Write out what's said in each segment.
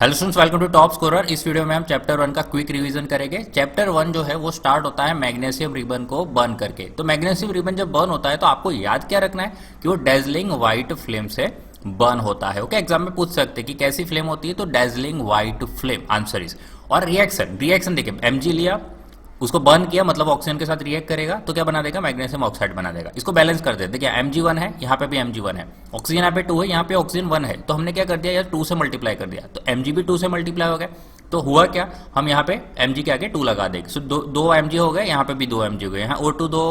Hello students, welcome to top scorer. इस video में हम चैप्टर 1 का क्विक रिवीजन करेंगे। चैप्टर 1 जो है वो स्टार्ट होता है मैग्नीशियम रिबन को बर्न करके। तो मैग्नीशियम रिबन जब बर्न होता है तो आपको याद क्या रखना है कि वो डेजलिंग व्हाइट फ्लेम से बर्न होता है। ओके, एग्जाम में पूछ सकते हैं कि कैसी फ्लेम होती है, तो dazzling white flame answer is. और रिएक्शन देखिए, एमजी लिया, उसको बर्न किया, मतलब ऑक्सीजन के साथ रिएक्ट करेगा तो क्या बना देगा, मैग्नीशियम ऑक्साइड बना देगा। इसको बैलेंस कर देते, देखिए Mg1 है, यहाँ पे भी Mg1 है, ऑक्सीजन यहाँ पे 2 है, यहाँ पे ऑक्सीजन 1 है, तो हमने क्या कर दिया यार, 2 से मल्टीप्लाई कर दिया, तो Mg भी 2 से मल्टीप्लाई हो गया। तो हुआ क्या, हम यहाँ पे Mg के आगे 2 लगा देंगे, सो दो Mg हो गए, यहाँ पे भी 2 Mg हो गए, यहाँ O2 दो,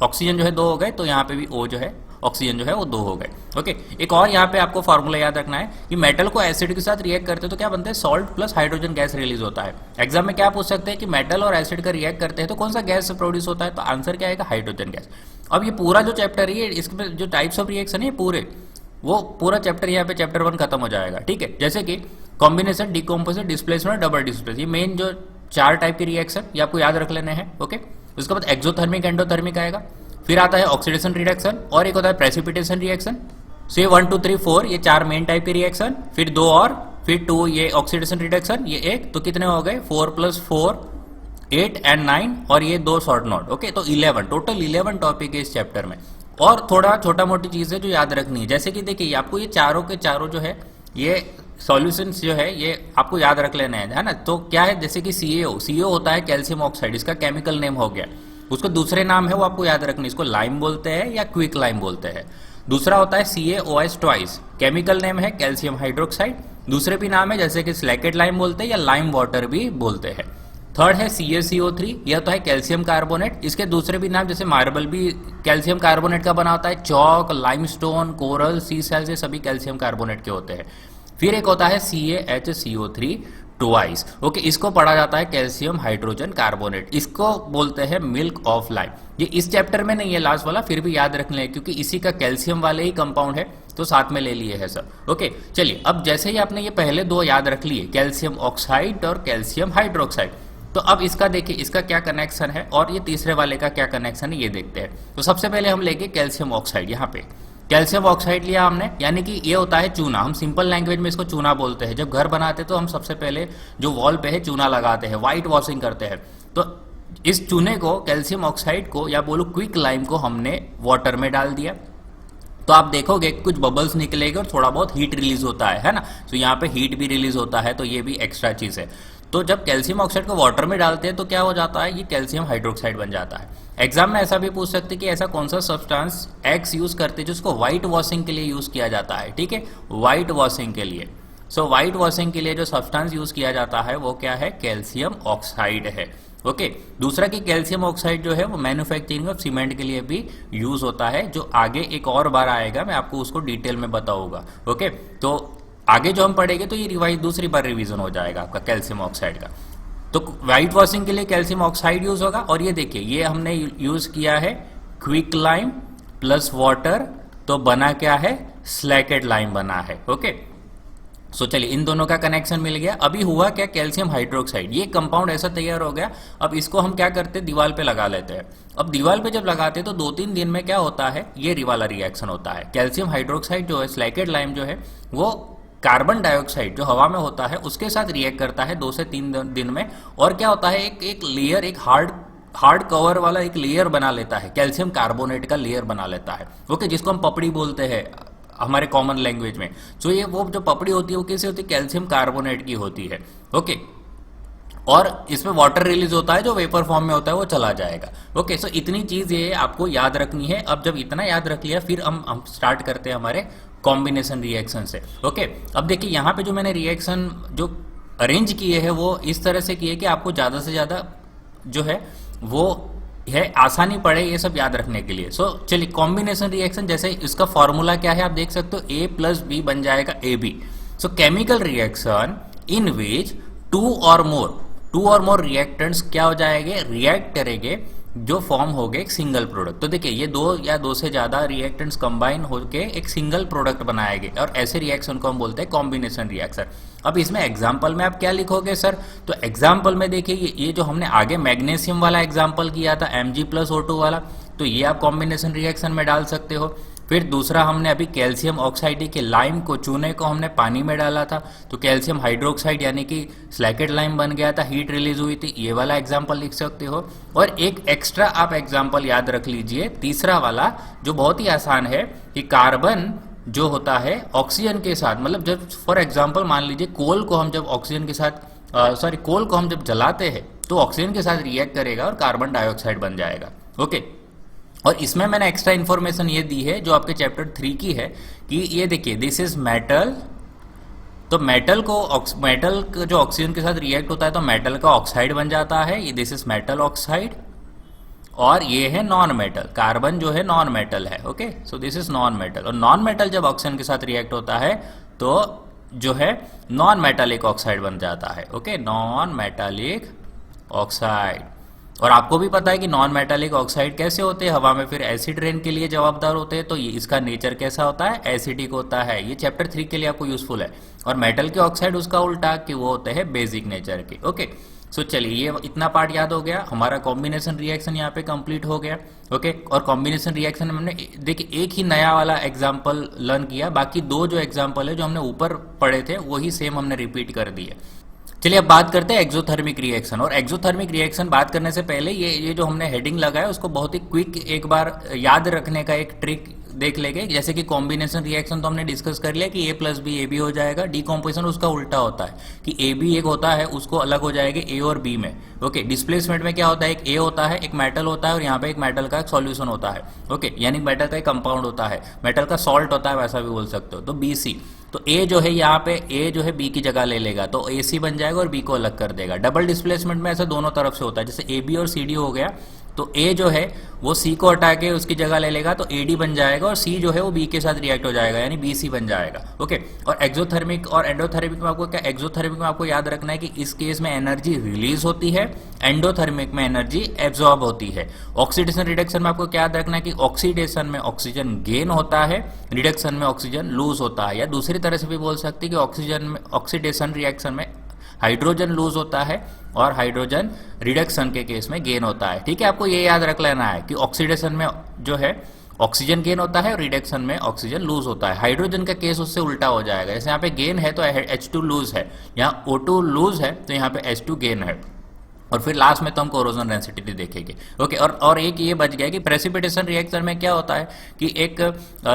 ऑक्सीजन जो है 2 हो गए, तो यहाँ पे भी O जो है ऑक्सीजन जो है वो 2 हो गए। ओके, एक और यहाँ पे आपको फॉर्मूला याद रखना है कि मेटल को एसिड के साथ रिएक्ट करते हैं तो क्या बनते हैं, salt plus hydrogen gas release होता है। एग्जाम में क्या पूछ सकते हैं कि मेटल और एसिड का रिएक्ट करते हैं तो कौन सा गैस प्रोड्यूस होता है, तो आंसर क्या आएगा, हाइड्रोजन गैस। अब ये पूरा जो चैप्टर है, इसमें जो टाइप्स ऑफ रिएक्शन है पूरे, वो पूरा चैप्टर यहाँ पे चैप्टर 1 खत्म हो जाएगा। ठीक है, जैसे कि combination, decomposition, displacement, double displace, ये मेन जो 4 टाइप के रिएक्शन ये आपको याद रख लेने हैं। ओके, उसके बाद एक्सोथर्मिक, एंडोथर्मिक आएगा, फिर आता है ऑक्सीडेशन रिडक्शन, और एक होता है प्रेसिपिटेशन रिएक्शन। सो ये 1 2 3 4 ये 4 मेन टाइप के रिएक्शन, फिर 2 और फिर 2 ये ऑक्सीडेशन रिडक्शन, ये एक, तो कितने हो गए, 4 + 4 8 एंड 9, और ये 2 शॉर्ट नोट। ओके, तो 11 टोटल 11 टॉपिक है इस चैप्टर में। और थोड़ा छोटा मोटी चीज है जो याद रखनी है, जैसे कि देखिए आपको ये चारों के चारों जो है ये सॉल्यूशंस जो है ये आपको याद रख लेना है ना। तो क्या है, जैसे कि CaO होता है कैल्शियम ऑक्साइड, इसका केमिकल नेम हो गया, उसको दूसरे नाम है वो आपको याद रखना है, इसको लाइम बोलते हैं या क्विक लाइम बोलते हैं। दूसरा होता है CaOH ट्वाइस, केमिकल नेम है कैल्शियम हाइड्रोक्साइड, दूसरे भी नाम है जैसे कि स्लैकेट लाइम बोलते हैं या लाइम वाटर भी बोलते हैं। थर्ड है CaCO3, यह तो है कैल्शियम कार्बोनेट, इसके दूसरे भी नाम जैसे मार्बल भी कैल्शियम कार्बोनेट का बना होता है, चौक, लाइमस्टोन, कोरल, सी सेल्स, ये सभी कैल्शियम कार्बोनेट के होते हैं। फिर एक होता है CaHCO3 ट्वाइस। ओके, इसको पढ़ा जाता है कैल्शियम हाइड्रोजन कार्बोनेट, इसको बोलते हैं मिल्क ऑफ लाइम। ये इस चैप्टर में नहीं है लास्ट वाला, फिर भी याद रख लें क्योंकि इसी का कैल्शियम वाले ही कंपाउंड है, तो साथ में ले लिए है सर। ओके, चलिए अब जैसे ही आपने ये पहले 2 याद रख लिए, कैल्शियम ऑक्साइड और कैल्शियम हाइड्रोक्साइड, तो अब इसका देखिए इसका क्या कनेक्शन है और ये तीसरे वाले का क्या कनेक्शन है ये देखते हैं। तो सबसे पहले हम लेंगे कैल्शियम ऑक्साइड, यहाँ पे कैल्शियम ऑक्साइड लिया हमने, यानी कि ये होता है चूना, हम सिंपल लैंग्वेज में इसको चूना बोलते हैं। जब घर बनाते हैं तो हम सबसे पहले जो वॉल पे है चूना लगाते हैं, व्हाइट वॉशिंग करते हैं, तो इस चूने को, कैल्शियम ऑक्साइड को या बोलो क्विक लाइम को हमने वाटर में डाल दिया, तो आप देखोगे कुछ बबल्स निकलेंगे और थोड़ा बहुत हीट रिलीज होता है ना। तो यहाँ पे हीट भी रिलीज होता है, तो ये भी एक्स्ट्रा चीज है। तो जब कैल्शियम ऑक्साइड को वाटर में डालते हैं तो क्या हो जाता है, ये कैल्शियम हाइड्रोक्साइड बन जाता है। एग्जाम में ऐसा भी पूछ सकते हैं कि ऐसा कौन सा सब्सटेंस एक्स यूज करते हैं जिसको व्हाइट वॉशिंग के लिए यूज किया जाता है। ठीक है, व्हाइट वॉशिंग के लिए, सो व्हाइट वॉशिंग के लिए जो सब्सटेंस यूज किया जाता है वो क्या है, कैल्शियम ऑक्साइड है। ओके, दूसरा कि कैल्शियम ऑक्साइड जो है वो मैन्युफैक्चरिंग ऑफ सीमेंट के लिए भी यूज होता है, जो आगे एक और बार आएगा, मैं आपको उसको डिटेल में बताऊंगा। ओके, तो आगे जो हम पढ़ेंगे तो ये रिवाइज दूसरी बार रिवीजन हो जाएगा आपका कैल्शियम ऑक्साइड का। तो व्हाइट वॉशिंग के लिए कैल्शियम ऑक्साइड यूज होगा, और ये देखिए ये हमने यूज किया है क्विक लाइम प्लस वाटर, तो बना क्या है, स्लैकेट लाइम बना है। ओके, सो चलिए इन दोनों का कनेक्शन मिल गया। अभी हुआ क्या, कैल्शियम हाइड्रोक्साइड, ये कंपाउंड ऐसा तैयार हो गया। अब इसको हम क्या करते हैं, दीवार पे लगा लेते हैं। अब दीवार पे जब लगाते हैं तो 2-3 दिन में क्या होता है, ये वाला रिएक्शन होता है। कैल्शियम हाइड्रोक्साइड जो है, स्लैकेट लाइम जो है, वो कार्बन डाइऑक्साइड जो हवा में होता है उसके साथ रिएक्ट करता है 2 से 3 दिन में, और क्या होता है, एक लेयर, एक हार्ड कवर वाला एक लेयर बना लेता है, कैल्शियम कार्बोनेट का लेयर बना लेता है। ओके, जिसको हम पपड़ी बोलते हैं हमारे कॉमन लैंग्वेज में। तो ये वो जो पपड़ी होती है वो कैसे होती है, कैल्शियम कार्बोनेट की होती है। ओके, और इसमें वाटर रिलीज होता है जो वेपर फॉर्म में होता है वो चला जाएगा। ओके, सो इतनी चीज ये आपको याद रखनी है। अब जब इतना याद रख लिया फिर हम स्टार्ट करते हैं हमारे कॉम्बिनेशन रिएक्शन से। ओके, अब देखिए यहाँ पे जो मैंने रिएक्शन जो अरेंज किए हैं वो इस तरह से किए कि आपको ज्यादा से ज्यादा जो है वो है आसानी पड़े ये सब याद रखने के लिए। सो चलिए कॉम्बिनेशन रिएक्शन, जैसे इसका फॉर्मूला क्या है आप देख सकते हो, A + B बन जाएगा AB। So chemical reaction in which 2 or more reactants क्या हो जाएंगे, रिएक्ट करेंगे, जो फॉर्म हो गए एक सिंगल प्रोडक्ट। तो देखिए ये 2 या 2 से ज्यादा रिएक्टेंट्स कंबाइन होकर एक सिंगल प्रोडक्ट बनाएंगे, और ऐसे रिएक्शन को हम बोलते हैं कॉम्बिनेशन रिएक्शन। अब इसमें एग्जाम्पल में आप क्या लिखोगे सर, तो एग्जाम्पल में देखिए ये जो हमने आगे मैग्नीशियम वाला एग्जाम्पल किया था Mg + O2 वाला, तो ये आप कॉम्बिनेशन रिएक्शन में डाल सकते हो। फिर दूसरा हमने अभी कैल्शियम ऑक्साइड के लाइम को, चूने को हमने पानी में डाला था तो कैल्शियम हाइड्रोक्साइड यानी कि स्लैकेट लाइम बन गया था, हीट रिलीज हुई थी। ये वाला एग्जांपल लिख सकते हो। और एक एक्स्ट्रा आप एग्जांपल याद रख लीजिए, तीसरा वाला जो बहुत ही आसान है कि कार्बन जो होता है ऑक्सीजन के साथ, मतलब जब फॉर एग्जांपल मान लीजिए कोल को हम जब ऑक्सीजन के साथ कोल को हम जब जलाते हैं तो ऑक्सीजन के साथ रिएक्ट करेगा और कार्बन डाइऑक्साइड बन जाएगा। ओके, और इसमें मैंने एक्स्ट्रा इन्फॉर्मेशन ये दी है जो आपके चैप्टर 3 की है कि ये देखिए दिस इज मेटल, तो मेटल जो ऑक्सीजन के साथ रिएक्ट होता है तो मेटल का ऑक्साइड बन जाता है, ये दिस इज मेटल ऑक्साइड। और ये है नॉन मेटल, कार्बन जो है नॉन मेटल है। Okay, so this is non metal. और नॉन मेटल जब ऑक्सीजन के साथ रिएक्ट होता है तो जो है नॉन मेटालिक ऑक्साइड बन जाता है। Okay, non metallic oxide. और आपको भी पता है कि नॉन मेटालिक ऑक्साइड कैसे होते हैं, हवा में फिर एसिड रेन के लिए जवाबदार होते हैं। तो ये इसका नेचर कैसा होता है, एसिडिक होता है। ये चैप्टर 3 के लिए आपको यूजफुल है। और मेटल के ऑक्साइड उसका उल्टा कि वो होते हैं बेसिक नेचर के। ओके, सो चलिए ये इतना पार्ट याद हो गया। हमारा कॉम्बिनेशन रिएक्शन यहाँ पे कंप्लीट हो गया। ओके, और कॉम्बिनेशन रिएक्शन में हमने देखिए एक ही नया वाला एग्जाम्पल लर्न किया, बाकी दो जो एग्जाम्पल है जो हमने ऊपर पढ़े थे वही सेम हमने रिपीट कर दिए। चलिए अब बात करते हैं एक्सोथर्मिक रिएक्शन। और एक्सोथर्मिक रिएक्शन बात करने से पहले ये जो हमने हेडिंग लगाया उसको बहुत ही क्विक एक बार याद रखने का एक ट्रिक देख लेंगे। जैसे कि कॉम्बिनेशन रिएक्शन तो हमने डिस्कस कर लिया कि A plus B A B हो जाएगा। डिकम्पोजिशन उसका उल्टा होता है कि ए बी एक होता है उसको अलग हो जाएगा ए और बी में। ओके, डिस्प्लेसमेंट में क्या होता है, एक ए होता है, एक मेटल होता है और यहाँ पे एक मेटल का एक सॉल्यूशन होता है। ओके, यानी मेटल का एक कंपाउंड होता है, मेटल का सॉल्ट होता है, वैसा भी बोल सकते हो। तो बी सी, तो ए जो है यहाँ पे ए जो है बी की जगह ले लेगा तो ए सी बन जाएगा और बी को अलग कर देगा। डबल डिस्प्लेसमेंट में ऐसा दोनों तरफ से होता है, जैसे ए बी और सी डी हो गया तो ए जो है वो सी को हटा के उसकी जगह ले लेगा तो ए डी बन जाएगा और सी जो है वो बी के साथ रिएक्ट हो जाएगा यानी बी सी बन जाएगा। ओके, और एक्सोथर्मिक और एंडोथर्मिक में आपको क्या, एक्सोथर्मिक में आपको याद रखना है कि इस केस में एनर्जी रिलीज होती है, एंडोथर्मिक में एनर्जी एब्जॉर्ब होती है। ऑक्सीडेशन रिडक्शन में आपको क्या याद रखना है कि ऑक्सीडेशन में ऑक्सीजन गेन होता है, रिडक्शन में ऑक्सीजन लूज होता है। या दूसरी तरह से भी बोल सकते हैं कि ऑक्सीजन में ऑक्सीडेशन रिएक्शन में हाइड्रोजन लूज होता है और हाइड्रोजन रिडक्शन के केस में गेन होता है। ठीक है, आपको ये याद रख लेना है कि ऑक्सीडेशन में जो है ऑक्सीजन गेन होता है और रिडक्शन में ऑक्सीजन लूज होता है। हाइड्रोजन का केस उससे उल्टा हो जाएगा, जैसे यहाँ पे गेन है तो H2 लूज है, यहाँ O2 लूज है तो यहाँ पे H2 गेन है। और फिर लास्ट में तो हम कोरोजन डेंसिटी देखेंगे। ओके, और एक ये बच गया कि प्रेसिपिटेशन रिएक्शन में क्या होता है कि एक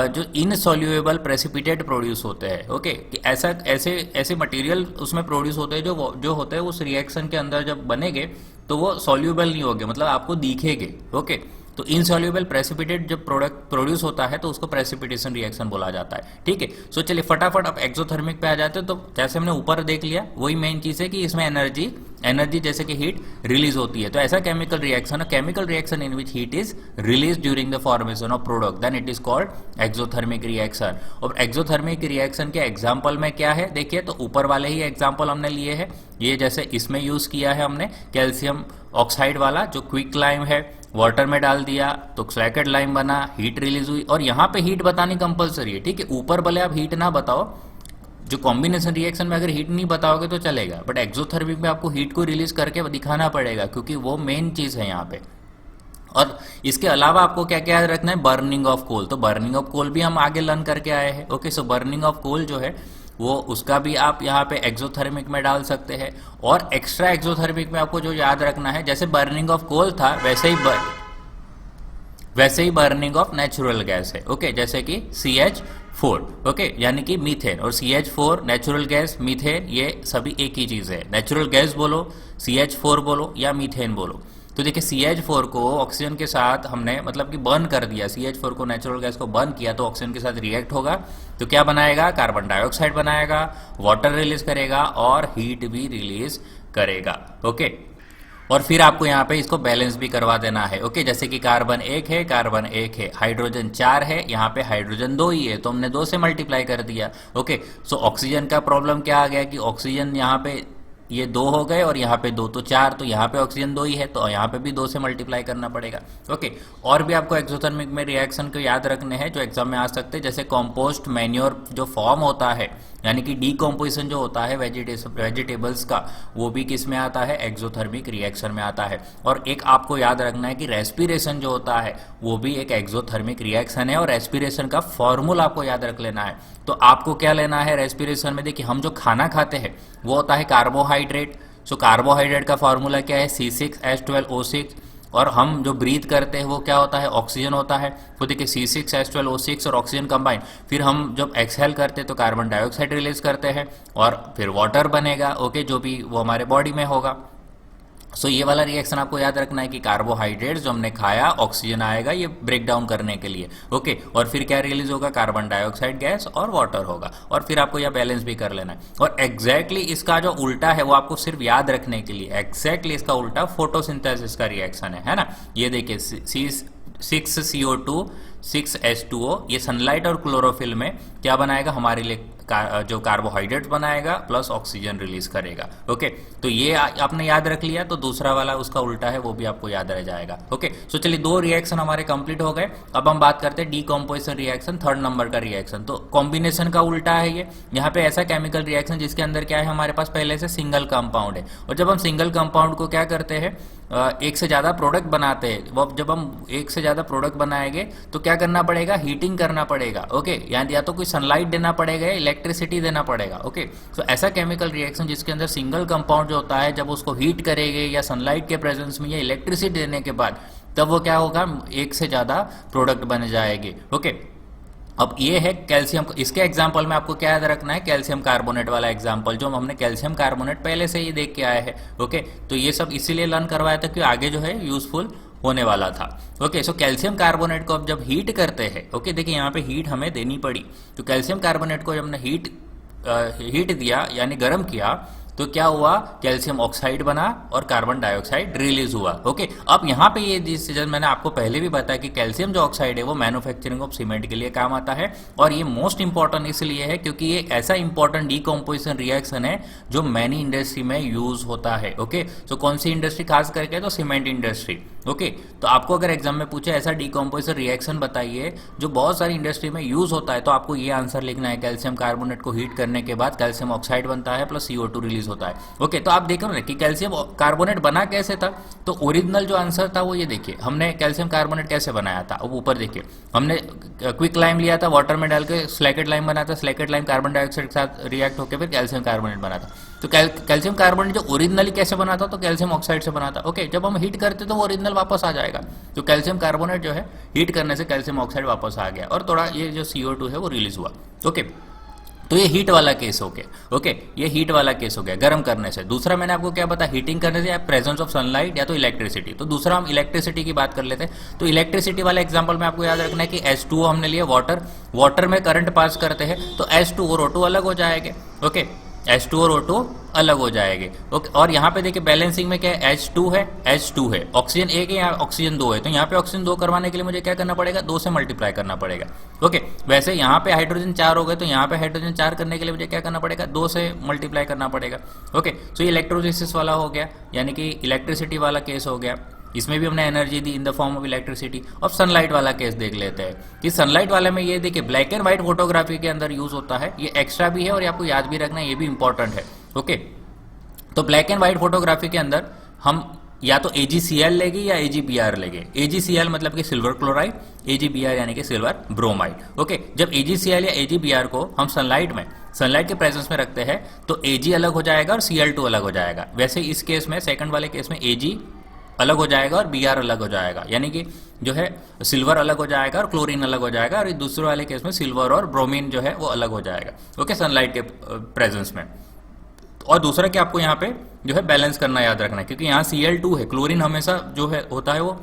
जो इनसॉल्यूएबल प्रेसिपिटेट प्रोड्यूस होते हैं। ओके, कि ऐसे मटेरियल उसमें प्रोड्यूस होते हैं जो होते हैं उस रिएक्शन के अंदर जब बनेंगे तो वो सॉल्यूबल नहीं होंगे, मतलब आपको दिखेंगे। ओके, तो इनसॉल्यूबल प्रेसिपिटेट जब प्रोडक्ट प्रोड्यूस होता है तो उसको प्रेसिपिटेशन रिएक्शन बोला जाता है। ठीक है, सो चलिए फटाफट अब एक्सोथर्मिक पे आ जाते हैं। तो जैसे हमने ऊपर देख लिया वही मेन चीज है कि इसमें एनर्जी जैसे कि हीट रिलीज होती है। तो ऐसा chemical reaction in which heat is release during the formation of product, then it is called exothermic reaction. और एक्सोथर्मिक रिएक्शन के एग्जाम्पल में क्या है देखिए, तो ऊपर वाले ही एग्जाम्पल हमने लिए हैं। ये जैसे इसमें यूज किया है हमने कैल्शियम ऑक्साइड वाला जो क्विक लाइम है, वाटर में डाल दिया तो स्लैकेट लाइम बना, हीट रिलीज हुई। और यहाँ पे हीट बतानी कंपलसरी है। ठीक है, ऊपर भले आप हीट ना बताओ, जो कॉम्बिनेशन रिएक्शन में अगर हीट नहीं बताओगे तो चलेगा, बट एक्सोथर्मिक में आपको हीट को रिलीज करके दिखाना पड़ेगा क्योंकि वो मेन चीज है यहाँ पे। और इसके अलावा आपको क्या क्या याद रखना है, बर्निंग ऑफ कोल। तो बर्निंग ऑफ कोल भी हम आगे लर्न करके आए हैं। Okay, so burning of coal जो है वो उसका भी आप यहाँ पे एक्सोथर्मिक में डाल सकते हैं। और एक्स्ट्रा एक्सोथर्मिक में आपको जो याद रखना है, जैसे बर्निंग ऑफ कोल था वैसे ही बर्निंग ऑफ नेचुरल गैस है। ओके, जैसे कि CH4, ओके, यानी कि मीथेन। और CH4 नेचुरल गैस, मीथेन, ये सभी एक ही चीज है। नेचुरल गैस बोलो, CH4 बोलो या मीथेन बोलो। तो देखिए CH4 को ऑक्सीजन के साथ हमने मतलब कि बर्न कर दिया, CH4 को नेचुरल गैस को बर्न किया तो ऑक्सीजन के साथ रिएक्ट होगा तो क्या बनाएगा, कार्बन डाइऑक्साइड बनाएगा, वाटर रिलीज करेगा और हीट भी रिलीज करेगा। ओके, और फिर आपको यहाँ पे इसको बैलेंस भी करवा देना है। ओके, जैसे कि कार्बन 1 है, हाइड्रोजन 4 है, यहाँ पे हाइड्रोजन 2 ही है तो हमने 2 से मल्टीप्लाई कर दिया। ओके, सो ऑक्सीजन का प्रॉब्लम क्या आ गया कि ऑक्सीजन यहाँ पे ये 2 हो गए और यहाँ पे 2 तो 4, तो यहाँ पे ऑक्सीजन 2 ही है तो यहाँ पे भी 2 से मल्टीप्लाई करना पड़ेगा। ओके, और भी आपको एक्सोथर्मिक में रिएक्शन को याद रखने हैं जो एग्जाम में आ सकते हैं, जैसे कॉम्पोस्ट मैन्योर जो फॉर्म होता है यानी कि डीकॉम्पोजिशन जो होता है वेजिटेबल्स का, वो भी किस में आता है, एक्सोथर्मिक रिएक्शन में आता है। और एक आपको याद रखना है कि रेस्पिरेशन जो होता है वो भी एक एक्सोथर्मिक रिएक्शन है, और रेस्पिरेशन का फॉर्मूला आपको याद रख लेना है। तो आपको क्या लेना है रेस्पिरेशन में, देखिए हम जो खाना खाते हैं वो होता है कार्बोहाइड्रेट। सो कार्बोहाइड्रेट का फॉर्मूला क्या है, C6H12O6। और हम जो ब्रीथ करते हैं वो क्या होता है, ऑक्सीजन होता है। तो देखिए C6H12O6 और ऑक्सीजन कंबाइन, फिर हम जब एक्सहेल करते हैं तो कार्बन डाइऑक्साइड रिलीज करते हैं और फिर वाटर बनेगा, ओके, जो भी वो हमारे बॉडी में होगा। सो ये वाला रिएक्शन आपको याद रखना है कि कार्बोहाइड्रेट्स जो हमने खाया, ऑक्सीजन आएगा ये ब्रेक डाउन करने के लिए, ओके, और फिर क्या रिलीज होगा, कार्बन डाइऑक्साइड गैस और वाटर होगा, और फिर आपको यह बैलेंस भी कर लेना है। और एग्जैक्टली इसका जो उल्टा है वो आपको सिर्फ याद रखने के लिए, एग्जैक्टली इसका उल्टा फोटोसिंथेसिस का रिएक्शन है ना। ये देखिए 6CO2 6H2O, ये सनलाइट और क्लोरोफिल में क्या बनाएगा, हमारे लिए जो कार्बोहाइड्रेट बनाएगा प्लस ऑक्सीजन रिलीज करेगा, ओके। तो ये आपने याद रख लिया, तो दूसरा वाला उसका उल्टा है वो भी आपको याद रह जाएगा, ओके। सो चलिए 2 रिएक्शन हमारे कंप्लीट हो गए। अब हम बात करते हैं डीकॉम्पोजिशन रिएक्शन, 3rd नंबर का रिएक्शन। तो कॉम्बिनेशन का उल्टा है ये, यहाँ पे ऐसा केमिकल रिएक्शन जिसके अंदर क्या है, हमारे पास पहले से सिंगल कंपाउंड है, और जब हम सिंगल कंपाउंड को क्या करते हैं, एक से ज्यादा प्रोडक्ट बनाते हैं, वो जब हम एक से ज्यादा प्रोडक्ट बनाएंगे तो क्या करना पड़ेगा, हीटिंग करना पड़ेगा, ओके, या तो कोई सनलाइट देना पड़ेगा या इलेक्ट्रिसिटी देना पड़ेगा, ओके। तो ऐसा केमिकल रिएक्शन जिसके अंदर सिंगल कंपाउंड जो होता है, जब उसको हीट करेंगे या सनलाइट के प्रेजेंस में या इलेक्ट्रिसिटी देने के बाद, तब वो क्या होगा, एक से ज्यादा प्रोडक्ट बन जाएंगे, ओके। अब ये है कैल्शियम, इसके एग्जाम्पल में आपको क्या याद रखना है, कैल्शियम कार्बोनेट वाला एग्जाम्पल, जो हमने कैल्शियम कार्बोनेट पहले से ही देख के आए हैं, ओके। तो ये सब इसीलिए लर्न करवाया था कि आगे जो है यूजफुल होने वाला था, ओके। सो कैल्शियम कार्बोनेट को अब जब हीट करते हैं, ओके, देखिए यहाँ पे हीट हमें देनी पड़ी, तो कैल्शियम कार्बोनेट को जब हमने हीट दिया यानी गर्म किया, तो क्या हुआ, कैल्शियम ऑक्साइड बना और कार्बन डाइऑक्साइड रिलीज हुआ, ओके। अब यहाँ पे ये डिसीजन मैंने आपको पहले भी बताया कि कैल्शियम जो ऑक्साइड है वो मैन्युफैक्चरिंग ऑफ सीमेंट के लिए काम आता है, और ये मोस्ट इंपॉर्टेंट इसलिए है क्योंकि ये ऐसा इंपॉर्टेंट डीकॉम्पोजिशन रिएक्शन है जो मैनी इंडस्ट्री में यूज होता है, ओके। तो कौन सी इंडस्ट्री खास करके, तो सीमेंट इंडस्ट्री, ओके। तो आपको अगर एग्जाम में पूछे ऐसा डीकॉम्पोजिशन रिएक्शन बताइए जो बहुत सारी इंडस्ट्री में यूज होता है, तो आपको ये आंसर लिखना है, कैल्शियम कार्बोनेट को हीट करने के बाद कैल्शियम ऑक्साइड बनता है प्लस CO2 रिलीज होता है, ओके। तो आप देखो ना कि कैल्शियम कार्बोनेट बना कैसे था, तो ओरिजिनल जो आंसर था वो ये देखिए, हमने कैल्शियम कार्बोनेट कैसे बनाया था, अब ऊपर देखिए, हमने क्विक लाइम लिया था, वाटर में डाल के स्लैकेट लाइम बना था, स्लैकेट लाइम कार्बन डाइऑक्साइड के साथ रिएक्ट होकर फिर कैल्शियम कार्बोनेट बना था। तो कैल्शियम कार्बोनेट जो ओरिजिनली कैसे बना था, तो कैल्शियम ऑक्साइड से बना था, ओके। जब हम हीट करते तो वो ओरिजिनल वापस आ जाएगा, तो कैल्शियम कार्बोनेट जो है हीट करने से कैल्शियम ऑक्साइड वापस आ गया और थोड़ा ये जो CO2 है वो रिलीज हुआ, ओके। तो ये हीट वाला केस हो गया, ओके, ये हीट वाला केस हो गया गर्म करने से। दूसरा मैंने आपको क्या बताया, हीटिंग करने से या प्रेजेंस ऑफ सनलाइट या तो इलेक्ट्रिसिटी। तो दूसरा हम इलेक्ट्रिसिटी की बात कर लेते हैं। तो इलेक्ट्रिसिटी वाला एग्जांपल में आपको याद रखना है कि H2O हमने लिया, वाटर में करंट पास करते हैं तो H2 और O2 अलग हो जाएंगे, ओके, H2 और O2 अलग हो जाएंगे, ओके। और यहाँ पे देखिए बैलेंसिंग में क्या है, H2 है, ऑक्सीजन 1 है, यहाँ ऑक्सीजन 2 है, तो यहाँ पे ऑक्सीजन 2 करवाने के लिए मुझे क्या करना पड़ेगा, 2 से मल्टीप्लाई करना पड़ेगा, ओके। वैसे यहाँ पे हाइड्रोजन 4 हो गए, तो यहाँ पे हाइड्रोजन 4 करने के लिए मुझे क्या करना पड़ेगा, 2 से मल्टीप्लाई करना पड़ेगा, ओके। सो ये इलेक्ट्रोलिसिस वाला हो गया, यानी कि इलेक्ट्रिसिटी वाला केस हो गया, इसमें भी हमने energy the in the form of electricity. अब सनलाइट वाला केस देख लेते हैं कि सनलाइट वाले में ये देखिए ब्लैक एंड व्हाइट फोटोग्राफी के अंदर यूज होता है, ये एक्स्ट्रा भी है और ये आपको याद भी रखना है, ये भी इंपॉर्टेंट है, ओके। तो ब्लैक एंड व्हाइट फोटोग्राफी के अंदर हम या तो AgCl लेंगे या AgBr लेंगे। AgCl मतलब कि सिल्वर क्लोराइड, AgBr यानी कि सिल्वर ब्रोमाइड, ओके। जब AgCl या AgBr को हम सनलाइट के प्रेजेंस में रखते हैं तो Ag अलग हो जाएगा और Cl2 अलग हो जाएगा। वैसे इस केस में, सेकंड वाले केस में Ag अलग हो जाएगा और Br अलग हो जाएगा, यानी कि जो है सिल्वर अलग हो जाएगा और क्लोरीन अलग हो जाएगा, और दूसरे वाले केस में सिल्वर और ब्रोमीन जो है वो अलग हो जाएगा, ओके, सनलाइट के प्रेजेंस में। और दूसरा कि आपको यहाँ पे जो है बैलेंस करना याद रखना है, क्योंकि यहाँ Cl2 है, क्लोरीन हमेशा जो है होता है वो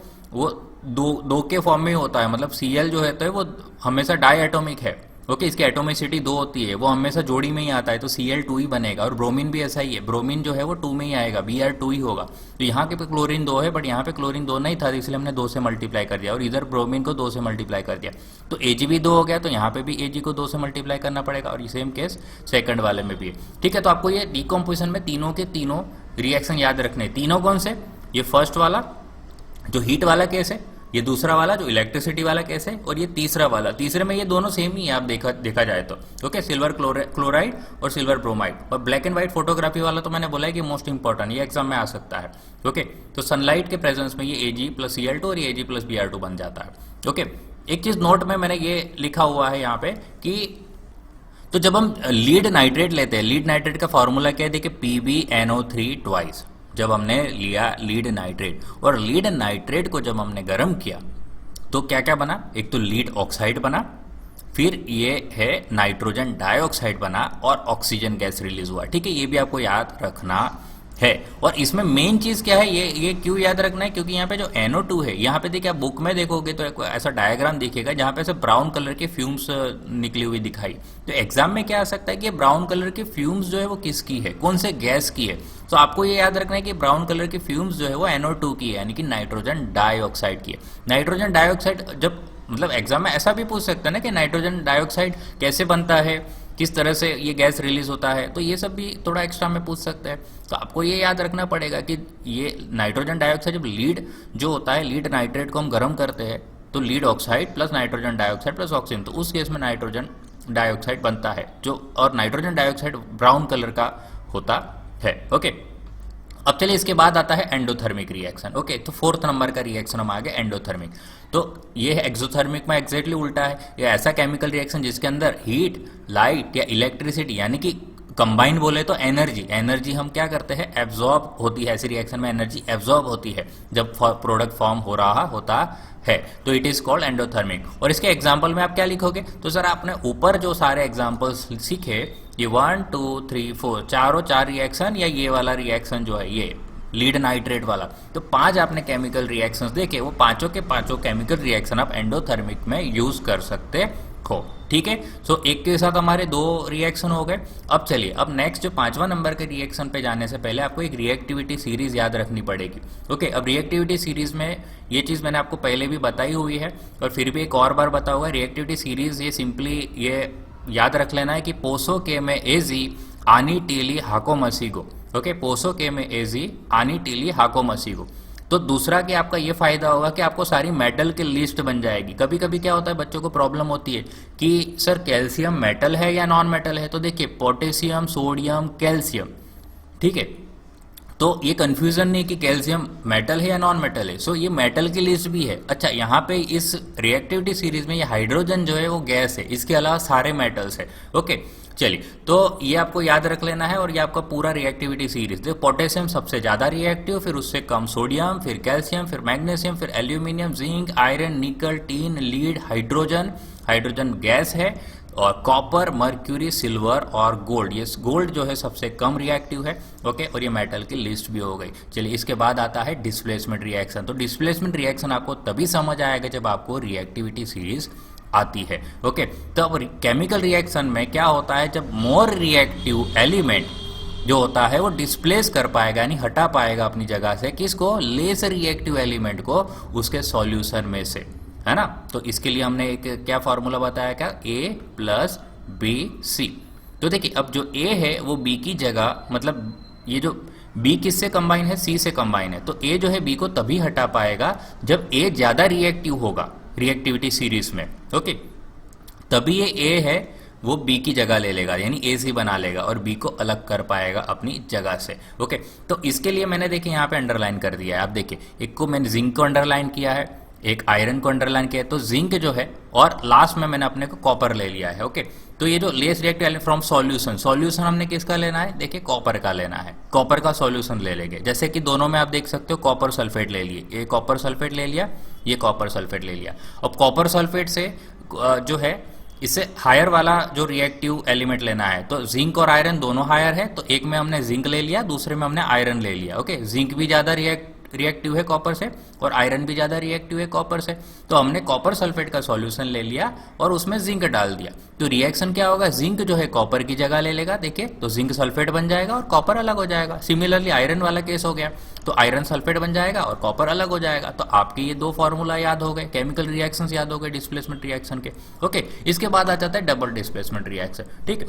दो के फॉर्म में ही होता है, मतलब Cl जो है वो हमेशा डाई एटोमिक है, ओके। इसकी एटोमिसिटी 2 होती है, वो हमेशा जोड़ी में ही आता है, तो Cl2 ही बनेगा। और ब्रोमीन भी ऐसा ही है, ब्रोमीन जो है वो 2 में ही आएगा, Br2 ही होगा। तो यहाँ के पे क्लोरीन 2 है, बट यहाँ पे क्लोरीन 2 नहीं था, इसलिए हमने 2 से मल्टीप्लाई कर दिया और इधर ब्रोमीन को 2 से मल्टीप्लाई कर दिया, तो Ag भी 2 हो गया, तो यहाँ पे भी Ag को 2 से मल्टीप्लाई करना पड़ेगा, और सेम केस सेकंड वाले में भी है, ठीक है। तो आपको ये डीकॉम्पोजिशन में तीनों के तीनों रिएक्शन याद रखने, तीनों कौन से, ये फर्स्ट वाला जो हीट वाला केस है, ये दूसरा वाला जो इलेक्ट्रिसिटी वाला केस है, और ये तीसरा वाला, तीसरे में ये दोनों सेम ही है आप देखा जाए तो। ओके, सिल्वर क्लोराइड और सिल्वर ब्रोमाइड। और ब्लैक एंड व्हाइट फोटोग्राफी वाला तो मैंने बोला है कि मोस्ट इंपॉर्टेंट, ये एग्जाम में आ सकता है। ओके, तो सनलाइट के प्रेजेंस में ये Ag+Cl2 और ये Ag+Br2 बन जाता है। ओके, एक चीज नोट में मैंने ये लिखा हुआ है यहाँ पे कि तो जब हम लीड नाइट्रेट लेते हैं, लीड नाइट्रेट का फॉर्मूला क्या है, देखिए PbNO3 ट्वाइस। जब हमने लिया लीड नाइट्रेट, और लीड नाइट्रेट को जब हमने गर्म किया तो क्या क्या बना, एक तो लीड ऑक्साइड बना, फिर ये है नाइट्रोजन डाइऑक्साइड बना, और ऑक्सीजन गैस रिलीज हुआ। ठीक है, ये भी आपको याद रखना है। और इसमें मेन चीज क्या है, ये क्यों याद रखना है, क्योंकि यहाँ पे जो NO2 है, यहाँ पे देखिए आप बुक में देखोगे तो एक ऐसा डायग्राम दिखेगा जहाँ पे ऐसे ब्राउन कलर के फ्यूम्स निकली हुई दिखाई। तो एग्जाम में क्या आ सकता है कि ब्राउन कलर के फ्यूम्स जो है वो किसकी है, कौन से गैस की है। तो आपको ये याद रखना है कि ब्राउन कलर के फ्यूम्स जो है वो NO2 की है, यानी कि नाइट्रोजन डाइऑक्साइड की है। नाइट्रोजन डाइऑक्साइड जब मतलब एग्जाम में ऐसा भी पूछ सकता है ना कि नाइट्रोजन डाइऑक्साइड कैसे बनता है, किस तरह से ये गैस रिलीज होता है, तो ये सब भी थोड़ा एक्स्ट्रा में पूछ सकते हैं। तो आपको ये याद रखना पड़ेगा कि ये नाइट्रोजन डाइऑक्साइड जब लीड जो होता है, लीड नाइट्रेट को हम गर्म करते हैं तो lead oxide plus nitrogen dioxide plus oxygen, तो उस केस में नाइट्रोजन डाइऑक्साइड बनता है जो, और नाइट्रोजन डाइऑक्साइड ब्राउन कलर का होता है। ओके, अब चलिए इसके बाद आता है एंडोथर्मिक रिएक्शन। ओके, तो 4th नंबर का रिएक्शन हम आगे एंडोथर्मिक। तो ये है एक्सोथर्मिक में एग्जैक्टली उल्टा है, ये ऐसा केमिकल रिएक्शन जिसके अंदर हीट, लाइट या इलेक्ट्रिसिटी यानी कि कंबाइन बोले तो एनर्जी हम क्या करते हैं, एब्जॉर्ब होती है। ऐसी रिएक्शन में एनर्जी एब्जॉर्ब होती है जब प्रोडक्ट फॉर्म हो रहा होता है, तो इट इज कॉल्ड एंडोथर्मिक। और इसके एग्जांपल में आप क्या लिखोगे, तो सर आपने ऊपर जो सारे एग्जांपल्स सीखे, ये 1 2 3 4 चार रिएक्शन, या ये वाला रिएक्शन जो है ये लीड नाइट्रेट वाला, तो 5 आपने केमिकल रिएक्शंस देखे, वो पांचों के पांचों केमिकल रिएक्शन आप एंडोथर्मिक में यूज कर सकते हो। ठीक है, सो एक के साथ हमारे 2 रिएक्शन हो गए। अब चलिए, अब नेक्स्ट जो 5वां नंबर के रिएक्शन पे जाने से पहले आपको एक रिएक्टिविटी सीरीज याद रखनी पड़ेगी। ओके, अब रिएक्टिविटी सीरीज में ये चीज मैंने आपको पहले भी बताई हुई है और फिर भी एक और बार बताऊंगा। रिएक्टिविटी सीरीज ये सिंपली ये याद रख लेना है कि पोसो के में एजी आनी टीली हाको मसीगो। ओके, पोसो के में एजी आनी टीली हाको मसीगो। तो दूसरा कि आपका ये फायदा होगा कि आपको सारी मेटल की लिस्ट बन जाएगी। कभी कभी क्या होता है, बच्चों को प्रॉब्लम होती है कि सर कैल्शियम मेटल है या नॉन मेटल है, तो देखिए पोटेशियम, सोडियम, कैल्शियम, ठीक है, तो ये कंफ्यूजन नहीं कि कैल्शियम मेटल है या नॉन मेटल है। सो ये मेटल की लिस्ट भी है। अच्छा, यहाँ पे इस रिएक्टिविटी सीरीज में ये हाइड्रोजन जो है वो गैस है, इसके अलावा सारे मेटल्स है। ओके, चलिए, तो ये आपको याद रख लेना है और ये आपका पूरा रिएक्टिविटी सीरीज। देखो, पोटेशियम सबसे ज्यादा रिएक्टिव, फिर उससे कम सोडियम, फिर कैल्शियम, फिर मैग्नीशियम, फिर एल्यूमिनियम, जिंक, आयरन, निकल, टीन, लीड, हाइड्रोजन गैस है, और कॉपर, मर्क्यूरी, सिल्वर और गोल्ड। ये गोल्ड जो है सबसे कम रिएक्टिव है। ओके, और ये मेटल की लिस्ट भी हो गई। चलिए, इसके बाद आता है डिस्प्लेसमेंट रिएक्शन। तो डिस्प्लेसमेंट रिएक्शन आपको तभी समझ आएगा जब आपको रिएक्टिविटी सीरीज आती है। ओके, तो अब केमिकल रिएक्शन में क्या होता है, जब मोर रिएक्टिव एलिमेंट जो होता है वो डिस्प्लेस कर पाएगा, यानी हटा पाएगा अपनी जगह से, किसको, लेस रिएक्टिव एलिमेंट को उसके सॉल्यूशन में से, है ना। तो इसके लिए हमने एक क्या फॉर्मूला बताया, क्या, A+BC। तो देखिए, अब जो A है वो B की जगह, मतलब ये जो B किससे कंबाइन है, C से कंबाइन है, तो A जो है B को तभी हटा पाएगा जब A ज्यादा रिएक्टिव होगा रिएक्टिविटी सीरीज में। ओके, तभी ये A है वो B की जगह ले लेगा, यानी AC बना लेगा और B को अलग कर पाएगा अपनी जगह से। ओके, तो इसके लिए मैंने देखिए यहाँ पे अंडरलाइन कर दिया है। आप देखिए, एक को मैंने जिंक को अंडरलाइन किया है, एक आयरन को अंडरलाइन किया है, तो जिंक जो है, और लास्ट में मैंने अपने को कॉपर ले लिया है। ओके, तो ये जो less reactive element from solution हमने किसका लेना है, देखिए कॉपर का लेना है, कॉपर का सॉल्यूशन ले लेंगे। जैसे कि दोनों में आप देख सकते हो कॉपर सल्फेट ले लिए, ये कॉपर सल्फेट ले लिया, ये कॉपर सल्फेट ले लिया। अब कॉपर सल्फेट से जो है, इससे हायर वाला जो रिएक्टिव एलिमेंट लेना है, तो जिंक और आयरन दोनों हायर है, तो एक में हमने जिंक ले लिया, दूसरे में हमने आयरन ले लिया। ओके, जिंक भी ज्यादा रिएक्टिव है कॉपर से और आयरन भी ज्यादा रिएक्टिव है कॉपर से, तो हमने कॉपर सल्फेट का सॉल्यूशन ले लिया और उसमें जिंक डाल दिया। तो रिएक्शन क्या होगा, जिंक जो है कॉपर की जगह ले लेगा, देखिए, तो जिंक सल्फेट बन जाएगा और कॉपर अलग हो जाएगा। सिमिलरली आयरन वाला केस हो गया, तो आयरन सल्फेट बन जाएगा और कॉपर अलग हो जाएगा। तो आपके ये 2 फॉर्मूला याद हो गए, केमिकल रिएक्शंस याद हो गए डिस्प्लेसमेंट रिएक्शन के। ओके, इसके बाद आ जाता है डबल डिस्प्लेसमेंट रिएक्शन। ठीक है,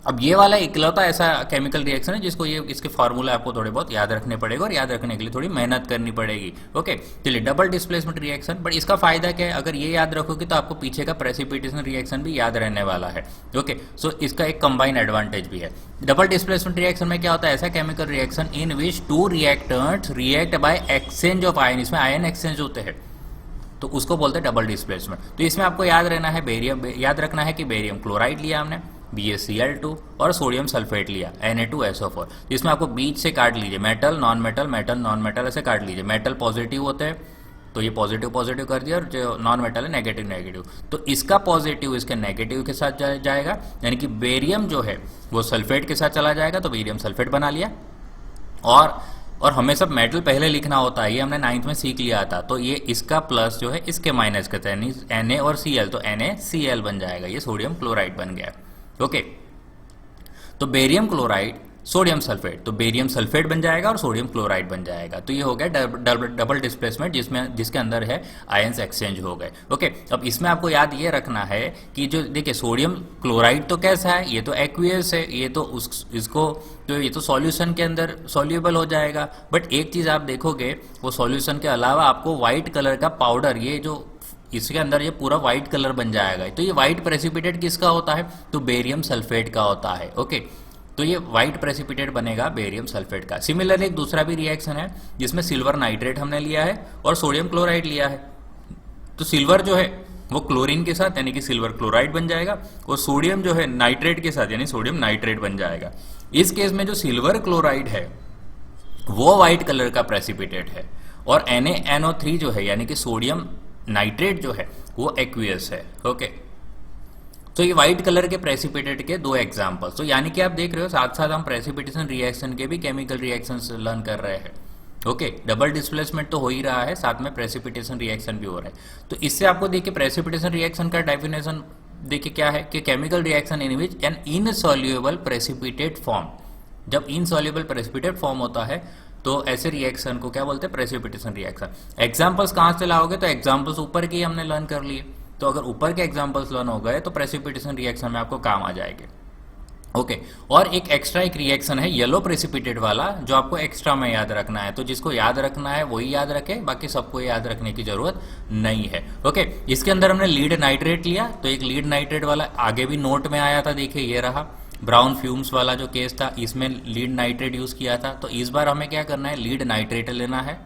अब ये वाला इकलौता ऐसा केमिकल रिएक्शन है जिसको ये इसके फार्मूला आपको थोड़े बहुत याद रखने पड़ेगा और याद रखने के लिए थोड़ी मेहनत करनी पड़ेगी। ओके, चलिए डबल डिस्प्लेसमेंट रिएक्शन, बट इसका फायदा क्या है, अगर ये याद रखोगे तो आपको पीछे का प्रेसिपिटेशन रिएक्शन भी याद रहने वाला है। ओके, सो इसका एक कंबाइन एडवांटेज भी है। डबल डिस्प्लेसमेंट रिएक्शन में क्या होता है, ऐसा chemical reaction in which to reactants react by exchange of ion, इसमें आयन एक्सचेंज होते हैं तो उसको बोलते हैं डबल डिस्प्लेसमेंट। तो इसमें आपको याद रहना है बेरियम, याद रखना है कि बेरियम क्लोराइड लिया हमने, BaCl2 और सोडियम सल्फेट लिया Na2SO4। इसमें आपको बीच से काट लीजिए, metal non metal, metal non metal ऐसे काट लीजिए। मेटल पॉजिटिव होते हैं तो ये पॉजिटिव पॉजिटिव कर दिया, और जो नॉन मेटल है नेगेटिव नेगेटिव, तो इसका पॉजिटिव इसके नेगेटिव के साथ जाएगा, यानी कि बेरियम जो है वो सल्फेट के साथ चला जाएगा, तो बेरियम सल्फेट बना लिया। और हमें सब मेटल पहले लिखना होता है, ये हमने 9th में सीख लिया था। तो ये इसका प्लस जो है इसके माइनस करते हैं, Na और Cl, तो NaCl बन जाएगा, ये सोडियम क्लोराइड बन गया। ओके, तो बेरियम क्लोराइड सोडियम सल्फेट, तो बेरियम सल्फेट बन जाएगा और सोडियम क्लोराइड बन जाएगा। तो ये हो गया डबल डिस्प्लेसमेंट जिसके अंदर है आयंस एक्सचेंज हो गए। ओके, अब इसमें आपको याद ये रखना है कि जो देखिए सोडियम क्लोराइड तो कैसा है, ये तो एक्वियस है, ये तो ये तो सॉल्यूशन के अंदर सॉल्यूबल हो जाएगा। बट एक चीज आप देखोगे, वो सॉल्यूशन के अलावा आपको व्हाइट कलर का पाउडर, ये जो इसके अंदर ये पूरा व्हाइट कलर बन जाएगा। तो ये व्हाइट प्रेसिपिटेट किसका होता है, तो बेरियम सल्फेट का होता है। ओके, तो ये व्हाइट प्रेसिपिटेट बनेगा बेरियम सल्फेट का। सिमिलरली एक दूसरा भी रिएक्शन है जिसमें सिल्वर नाइट्रेट हमने लिया है और सोडियम क्लोराइड लिया है। तो सिल्वर जो है वो क्लोरीन के साथ यानी कि सिल्वर क्लोराइड बन जाएगा, और सोडियम जो है नाइट्रेट के साथ यानी सोडियम नाइट्रेट बन जाएगा। इस केस में जो सिल्वर क्लोराइड है वो व्हाइट कलर का प्रेसिपिटेट है, और NaNO3 जो है यानी कि सोडियम नाइट्रेट जो है वो एक्वियस है। ओके, तो ये व्हाइट कलर के प्रेसिपिटेट के दो एग्जांपल्स। तो यानी कि आप देख रहे हो साथ साथ हम प्रेसिपिटेशन रिएक्शन के भी केमिकल रिएक्शंस लर्न कर रहे हैं। ओके, डबल डिस्प्लेसमेंट तो हो ही रहा है, साथ में प्रेसिपिटेशन रिएक्शन भी हो रहा है। तो इससे आपको देखिए प्रेसिपिटेशन रिएक्शन का डेफिनेशन देखिए क्या है कि chemical reaction in which N insoluble precipitate form, जब इनसॉल्युबल प्रेसिपिटेट फॉर्म होता है तो ऐसे रिएक्शन को क्या बोलते हैं, प्रेसिपिटेशन रिएक्शन। एग्जांपल्स कहाँ से लाओगे, तो एग्जांपल्स ऊपर के हमने लर्न कर लिए, तो अगर ऊपर के एग्जांपल्स लर्न हो गए तो प्रेसिपिटेशन रिएक्शन में आपको काम आ जाएंगे। ओके, और एक एक्स्ट्रा एक रिएक्शन है येलो प्रेसिपिटेट वाला, जो आपको एक्स्ट्रा में याद रखना है। तो जिसको याद रखना है वही याद रखे, बाकी सबको याद रखने की जरूरत नहीं है। ओके, इसके अंदर हमने लीड नाइट्रेट लिया, तो एक लीड नाइट्रेट वाला आगे भी नोट में आया था, देखिए ये रहा ब्राउन फ्यूम्स वाला जो केस था, इसमें लीड नाइट्रेट यूज किया था। तो इस बार हमें क्या करना है, लीड नाइट्रेट लेना है,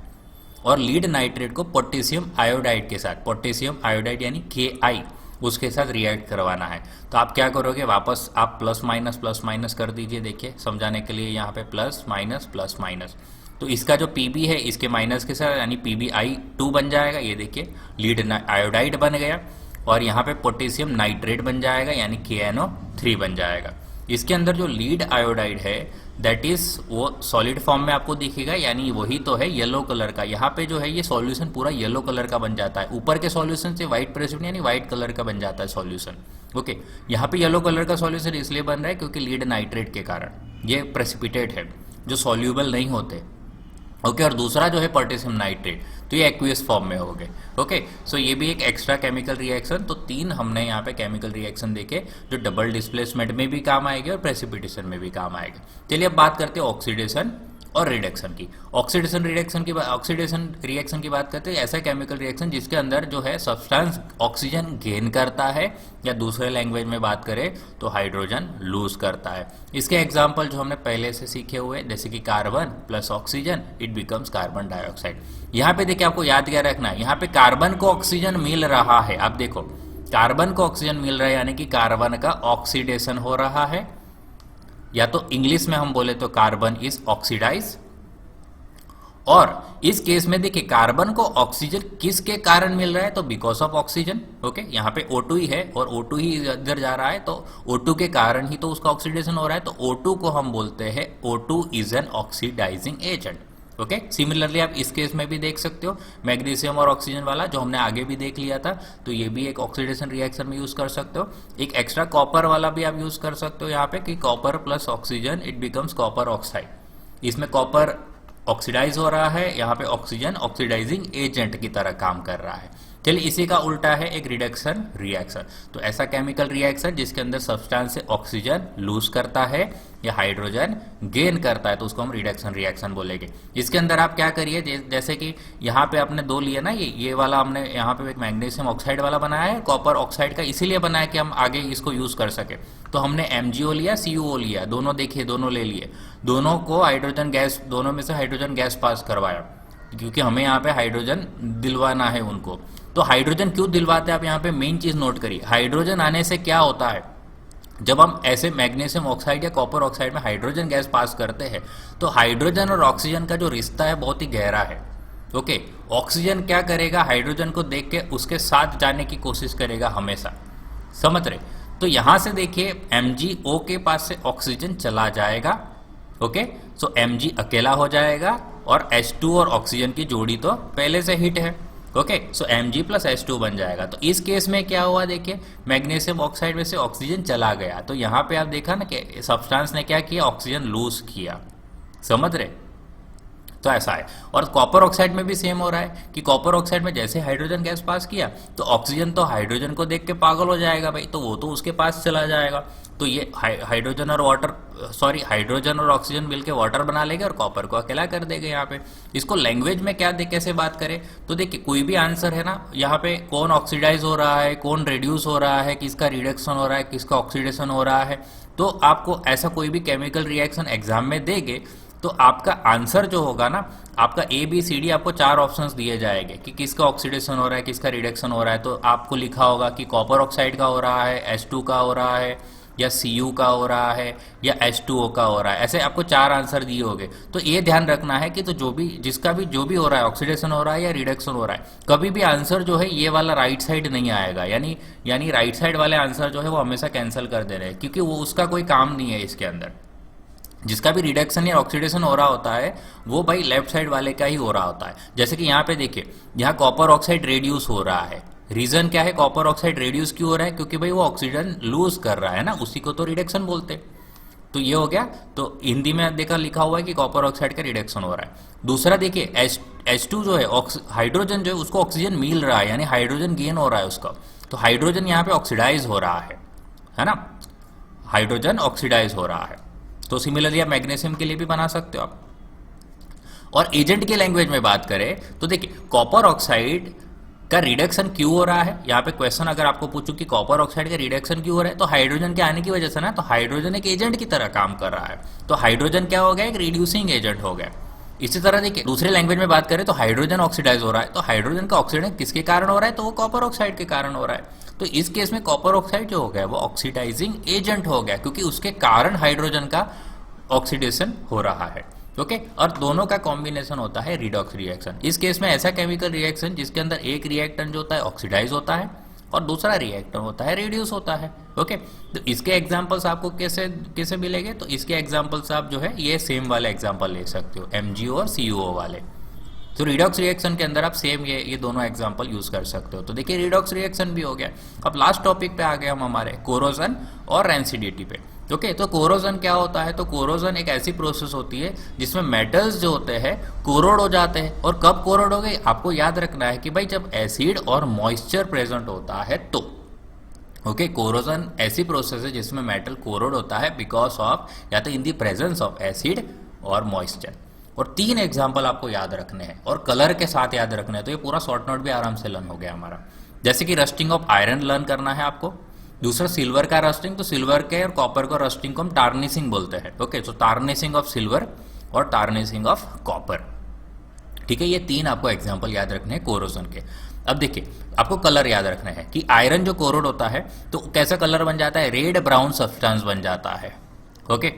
और लीड नाइट्रेट को पोटेशियम आयोडाइड के साथ, पोटेशियम आयोडाइड यानी Ki, उसके साथ रिएक्ट करवाना है। तो आप क्या करोगे, वापस आप प्लस माइनस कर दीजिए। देखिए समझाने के लिए यहाँ पे प्लस माइनस, तो इसका जो Pb है इसके माइनस के साथ यानी PbI2 बन जाएगा। ये देखिए लीड आयोडाइड बन गया, और यहाँ पे पोटेशियम नाइट्रेट बन जाएगा यानी KNO3 बन जाएगा। इसके अंदर जो लीड आयोडाइड है दैट इज वो सॉलिड फॉर्म में आपको दिखेगा, यानी वही तो है येलो कलर का। यहाँ पे जो है ये सॉल्यूशन पूरा येलो कलर का बन जाता है, ऊपर के सॉल्यूशन से व्हाइट प्रेसिपिटेट यानी व्हाइट कलर का बन जाता है सॉल्यूशन। ओके, यहाँ पे येलो कलर का सॉल्यूशन इसलिए बन रहा है क्योंकि लीड नाइट्रेट के कारण ये प्रेसिपिटेट है जो सॉल्यूबल नहीं होते। ओके, और दूसरा जो है पोटेशियम नाइट्रेट, तो ये एक्वियस फॉर्म में हो गए। ओके, सो ये भी एक एक्स्ट्रा केमिकल रिएक्शन। तो तीन हमने यहाँ पे केमिकल रिएक्शन देखे जो डबल डिस्प्लेसमेंट में भी काम आएंगे और प्रेसिपिटेशन में भी काम आएंगे। चलिए अब बात करते हैं ऑक्सीडेशन और रिडक्शन की। ऑक्सीडेशन रिएक्शन की बात करते हैं, ऐसा केमिकल रिएक्शन जिसके अंदर जो है सब्सटेंस ऑक्सीजन गेन करता है, या दूसरे लैंग्वेज में बात करें तो हाइड्रोजन लूज करता है। इसके एग्जांपल जो हमने पहले से सीखे हुए, जैसे कि carbon plus oxygen it becomes carbon dioxide. यहाँ पे देखिए आपको याद क्या रखना है, यहाँ पे कार्बन को ऑक्सीजन मिल रहा है, आप देखो कार्बन को ऑक्सीजन मिल रहा है यानी कि कार्बन का ऑक्सीडेशन हो रहा है, या तो इंग्लिश में हम बोले तो कार्बन इज ऑक्सीडाइज। और इस केस में देखिए कार्बन को ऑक्सीजन किसके कारण मिल रहा है, तो बिकॉज ऑफ ऑक्सीजन। ओके, यहाँ पे O2 ही है और O2 ही इधर जा रहा है, तो O2 के कारण ही तो उसका ऑक्सीडेशन हो रहा है। तो O2 को हम बोलते हैं O2 is an oxidising agent. Okay, similarly आप इस केस में भी देख सकते हो, मैग्नीशियम और ऑक्सीजन वाला जो हमने आगे भी देख लिया था, तो ये भी एक ऑक्सीडेशन रिएक्शन में यूज कर सकते हो। एक एक्स्ट्रा कॉपर वाला भी आप यूज कर सकते हो यहाँ पे कि copper plus oxygen it becomes copper oxide. इसमें कॉपर ऑक्सीडाइज हो रहा है, यहाँ पे ऑक्सीजन ऑक्सीडाइजिंग एजेंट की तरह काम कर रहा है। चलिए इसी का उल्टा है एक रिडक्शन रिएक्शन। तो ऐसा केमिकल रिएक्शन जिसके अंदर सब्सटेंस से ऑक्सीजन लूज करता है या हाइड्रोजन गेन करता है, तो उसको हम रिडक्शन रिएक्शन बोलेंगे। इसके अंदर आप क्या करिए, जैसे कि यहाँ पे आपने दो लिए ना, ये वाला हमने यहाँ पे एक मैग्नीशियम ऑक्साइड वाला बनाया है, कॉपर ऑक्साइड का इसीलिए बनाया कि हम आगे इसको यूज कर सके। तो हमने MgO लिया, CuO लिया, दोनों देखिए, दोनों ले लिए, दोनों को हाइड्रोजन गैस, दोनों में से हाइड्रोजन गैस पास करवाया, क्योंकि हमें यहाँ पे हाइड्रोजन दिलवाना है उनको। तो हाइड्रोजन क्यों दिलवाते हैं आप यहाँ पे मेन चीज नोट करिए। हाइड्रोजन आने से क्या होता है, जब हम ऐसे मैग्नीशियम ऑक्साइड या कॉपर ऑक्साइड में हाइड्रोजन गैस पास करते हैं तो हाइड्रोजन और ऑक्सीजन का जो रिश्ता है बहुत ही गहरा है। ओके, ऑक्सीजन क्या करेगा, हाइड्रोजन को देख के उसके साथ जाने की कोशिश करेगा हमेशा, समझ रहे। तो यहां से देखिए MgO के पास से ऑक्सीजन चला जाएगा। ओके, सो Mg अकेला हो जाएगा और H2 और ऑक्सीजन की जोड़ी तो पहले से हिट है। ओके, सो Mg प्लस H2 बन जाएगा। तो इस केस में क्या हुआ, देखिए मैग्नीशियम ऑक्साइड में से ऑक्सीजन चला गया, तो यहाँ पे आप देखा ना कि सब्सटेंस ने क्या किया, ऑक्सीजन लूज किया, समझ रहे। तो ऐसा है। और कॉपर ऑक्साइड में भी सेम हो रहा है कि कॉपर ऑक्साइड में जैसे हाइड्रोजन गैस पास किया तो ऑक्सीजन तो हाइड्रोजन को देख के पागल हो जाएगा भाई, तो वो तो उसके पास चला जाएगा। तो ये हाइड्रोजन और हाइड्रोजन और ऑक्सीजन मिलकर वाटर बना लेंगे और कॉपर को अकेला कर देंगे। यहाँ पे इसको लैंग्वेज में क्या कैसे बात करें, तो देखिए कोई भी आंसर है ना, यहाँ पे कौन ऑक्सीडाइज हो रहा है, कौन रिड्यूस हो रहा है, किसका रिडक्शन हो रहा है, किसका ऑक्सीडेशन हो रहा है, तो आपको ऐसा कोई भी केमिकल रिएक्शन एग्जाम में देंगे तो आपका आंसर जो होगा ना, आपका ABCD आपको 4 ऑप्शंस दिए जाएंगे कि किसका ऑक्सीडेशन हो रहा है, किसका रिडक्शन हो रहा है। तो आपको लिखा होगा कि कॉपर ऑक्साइड का हो रहा है, H2 का हो रहा है, या Cu का हो रहा है, या H2O का हो रहा है। ऐसे आपको 4 आंसर दिए होंगे। तो ये ध्यान रखना है कि तो जो भी हो रहा है, ऑक्सीडेशन हो रहा है या रिडक्शन हो रहा है, कभी भी आंसर जो है ये वाला राइट साइड नहीं आएगा। यानी राइट साइड वाले आंसर जो है वो हमेशा कैंसिल कर दे रहे हैं, क्योंकि वो उसका कोई काम नहीं है इसके अंदर। जिसका भी रिडक्शन या ऑक्सीडेशन हो रहा होता है वो भाई लेफ्ट साइड वाले का ही हो रहा होता है। जैसे कि यहाँ पे देखिए, यहाँ कॉपर ऑक्साइड रेड्यूस हो रहा है। रीजन क्या है, कॉपर ऑक्साइड रेड्यूस क्यों हो रहा है, क्योंकि भाई वो ऑक्सीजन लूज कर रहा है ना, उसी को तो रिडक्शन बोलते हैं। तो ये हो गया। तो हिंदी में देखा लिखा हुआ है कि कॉपर ऑक्साइड का रिडक्शन हो रहा है। दूसरा देखिए H2 जो है, हाइड्रोजन जो है उसको ऑक्सीजन मिल रहा है, यानी हाइड्रोजन गेन हो रहा है उसका। तो हाइड्रोजन यहाँ पे ऑक्सीडाइज हो रहा है ना, हाइड्रोजन ऑक्सीडाइज हो रहा है। तो सिमिलरली आप मैग्नीशियम के लिए भी बना सकते हो आप। और एजेंट की लैंग्वेज में बात करें तो देखिए कॉपर ऑक्साइड का रिडक्शन क्यों हो रहा है, यहाँ पे क्वेश्चन अगर आपको पूछूं कि कॉपर ऑक्साइड का रिडक्शन क्यों हो रहा है, तो हाइड्रोजन के आने की वजह से ना, तो हाइड्रोजन एक एजेंट की तरह काम कर रहा है। तो हाइड्रोजन क्या हो गया, एक रिड्यूसिंग एजेंट हो गया। इसी तरह देखिए दूसरे लैंग्वेज में बात करें तो हाइड्रोजन ऑक्सीडाइज हो रहा है, तो हाइड्रोजन का ऑक्सीडेशन किसके कारण हो रहा है, तो वो कॉपर ऑक्साइड के कारण हो रहा है। तो इस केस में कॉपर ऑक्साइड जो हो गया वो ऑक्सीडाइजिंग एजेंट हो गया, क्योंकि उसके कारण हाइड्रोजन का ऑक्सीडेशन हो रहा है। ओके, और दोनों का कॉम्बिनेशन होता है रिडॉक्स रिएक्शन। इस केस में ऐसा केमिकल रिएक्शन जिसके अंदर एक रिएक्टेंट जो होता है ऑक्सीडाइज होता है और दूसरा रिएक्टेंट होता है रिड्यूस होता है। ओके, तो इसके एग्जांपल्स आपको कैसे कैसे मिलेंगे, तो इसके एग्जांपल्स आप जो है ये सेम वाले एग्जांपल ले सकते हो, MgO और CuO वाले। तो रिडॉक्स रिएक्शन के अंदर आप सेम ये दोनों एग्जांपल यूज कर सकते हो। तो देखिए रिडॉक्स रिएक्शन भी हो गया। अब लास्ट टॉपिक पे आ गए हम हमारे कोरोजन और रेंसिडिटी पे। ओके, तो कोरोजन क्या होता है, तो कोरोजन एक ऐसी प्रोसेस होती है जिसमें मेटल्स जो होते हैं कोरोड हो जाते हैं। और कब कोरोड हो गए, आपको याद रखना है कि भाई जब एसिड और मॉइस्चर प्रेजेंट होता है तो। ओके, कोरोजन ऐसी प्रोसेस है जिसमें मेटल कोरोड होता है बिकॉज ऑफ या तो इन दी प्रेजेंस ऑफ एसिड और मॉइस्चर। और 3 एग्जाम्पल आपको याद रखने हैं और कलर के साथ याद रखने हैं, तो ये पूरा शॉर्ट नोट भी आराम से लर्न हो गया हमारा। जैसे कि रस्टिंग ऑफ आयरन लर्न करना है आपको। दूसरा सिल्वर का रस्टिंग, तो सिल्वर के और कॉपर का रस्टिंग को हम टार्निशिंग बोलते हैं। ओके, तो टार्निशिंग ऑफ सिल्वर और टार्निशिंग ऑफ कॉपर। ठीक है, ये 3 आपको एग्जाम्पल याद रखने हैं कोरोजन के। अब देखिए आपको कलर याद रखना है कि आयरन जो कोरोड होता है तो कैसा कलर बन जाता है, रेड ब्राउन सब्सटेंस बन जाता है। ओके,